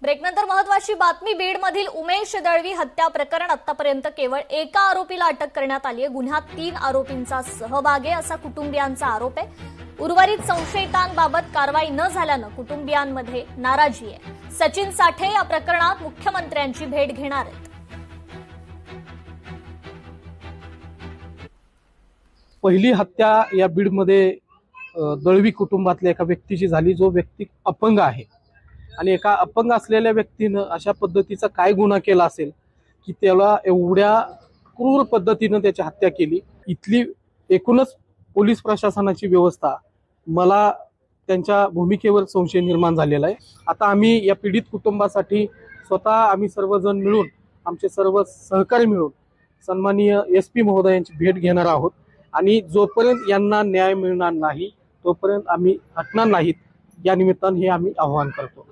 ब्रेकनंतर महत्वाची बातमी. बीडमधील उमेश दळवी हत्या प्रकरण आतापर्यंत केवळ एका आरोपीला अटक करण्यात आली आहे. गुन्ह्यात 3 आरोपींचा सहभाग आहे असा कुटुंबियांचा आरोप आहे. उर्वरित संशयितांबाबत कारवाई न झाल्यानं कुटुंबियांमध्ये नाराजी आहे. सचिन साठे या प्रकरणात मुख्यमंत्र्यांची भेट घेणार आहेत. पहिली हत्या या बीडमध्ये दळवी कुटुंबातल्या एका व्यक्तीची झाली, जो व्यक्ती अपंग आहे. आणि एका अपंग असलेल्या व्यक्तीनं अशा पद्धतीचा काय गुन्हा केला असेल की त्याला एवढ्या क्रूर पद्धतीनं त्याची हत्या केली. इथली एकूणच पोलीस प्रशासनाची व्यवस्था, मला त्यांच्या भूमिकेवर संशय निर्माण झालेला आहे. आता आम्ही या पीडित कुटुंबासाठी स्वतः आम्ही सर्वजण मिळून, आमचे सर्व सहकारी मिळून सन्माननीय SP महोदयांची भेट घेणार आहोत. आणि जोपर्यंत यांना न्याय मिळणार नाही तोपर्यंत आम्ही हटणार नाहीत, या निमित्तानं हे आम्ही आवाहन करतो.